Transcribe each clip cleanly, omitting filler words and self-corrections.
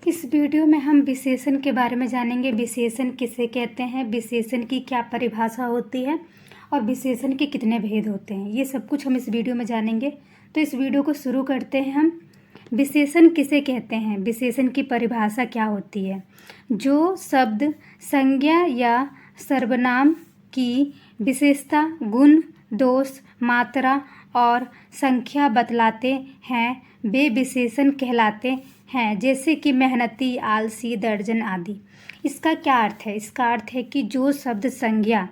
इस वीडियो में हम विशेषण के बारे में जानेंगे। विशेषण किसे कहते हैं, विशेषण की क्या परिभाषा होती है और विशेषण के कितने भेद होते हैं, ये सब कुछ हम इस वीडियो में जानेंगे। तो इस वीडियो को शुरू करते हैं हम। विशेषण किसे कहते हैं, विशेषण की परिभाषा क्या होती है। जो शब्द संज्ञा या सर्वनाम की विशेषता, गुण, दोष, मात्रा और संख्या बतलाते हैं वे विशेषण कहलाते हैं, जैसे कि मेहनती, आलसी, दर्जन आदि। इसका क्या अर्थ है, इसका अर्थ है कि जो शब्द संज्ञा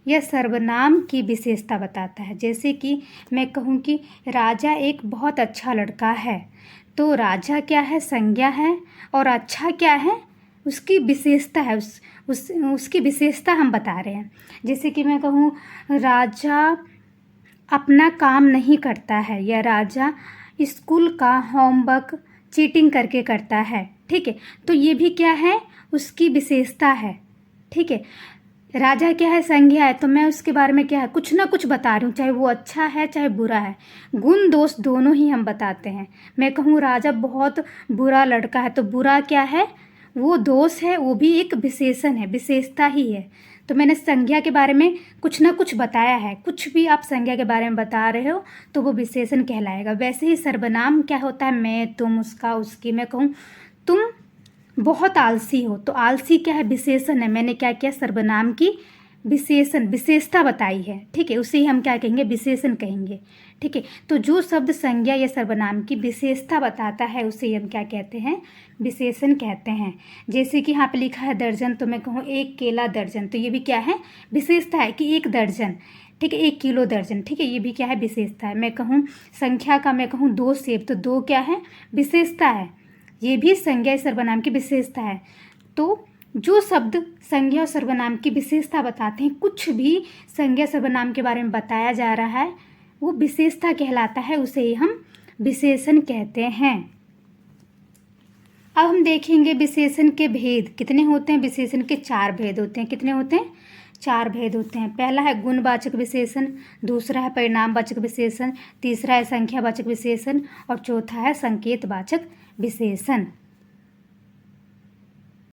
या सर्वनाम की विशेषता बताता है। जैसे कि मैं कहूँ कि राजा एक बहुत अच्छा लड़का है, तो राजा क्या है, संज्ञा है, और अच्छा क्या है, उसकी विशेषता है। उसकी विशेषता हम बता रहे हैं। जैसे कि मैं कहूँ राजा अपना काम नहीं करता है, या राजा स्कूल का होमवर्क चीटिंग करके करता है। ठीक है, तो ये भी क्या है, उसकी विशेषता है। ठीक है, राजा क्या है, संज्ञा है, तो मैं उसके बारे में क्या है, कुछ ना कुछ बता रही हूँ, चाहे वो अच्छा है चाहे बुरा है। गुण दोष दोनों ही हम बताते हैं। मैं कहूँ राजा बहुत बुरा लड़का है, तो बुरा क्या है, वो दोष है, वो भी एक विशेषण है, विशेषता ही है। तो मैंने संज्ञा के बारे में कुछ ना कुछ बताया है। कुछ भी आप संज्ञा के बारे में बता रहे हो तो वो विशेषण कहलाएगा। वैसे ही सर्वनाम क्या होता है, मैं, तुम, उसका, उसकी। मैं कहूँ तुम बहुत आलसी हो, तो आलसी क्या है, विशेषण है। मैंने क्या किया, सर्वनाम की विशेषता बताई है। ठीक है, उसे ही हम क्या कहेंगे, विशेषण कहेंगे। ठीक है, तो जो शब्द संज्ञा या सर्वनाम की विशेषता बताता है उसे हम क्या कहते हैं, विशेषण कहते हैं। जैसे कि यहाँ पे लिखा है दर्जन, तो मैं कहूँ एक केला दर्जन, तो ये भी क्या है, विशेषता है कि एक दर्जन। ठीक है, 1 किलो दर्जन। ठीक है, ये भी क्या है, विशेषता है। मैं कहूँ संख्या का, मैं कहूँ 2 सेब, तो 2 क्या है, विशेषता है। ये भी संज्ञा सर्वनाम की विशेषता है। तो जो शब्द संज्ञा और सर्वनाम की विशेषता बताते हैं, कुछ भी संज्ञा सर्वनाम के बारे में बताया जा रहा है, वो विशेषता कहलाता है, उसे ही हम विशेषण कहते हैं। अब हम देखेंगे विशेषण के भेद कितने होते हैं। विशेषण के 4 भेद होते हैं। कितने होते हैं, 4 भेद होते हैं। पहला है गुणवाचक विशेषण, दूसरा है परिणामवाचक विशेषण, तीसरा है संख्यावाचक विशेषण और चौथा है संकेतवाचक विशेषण।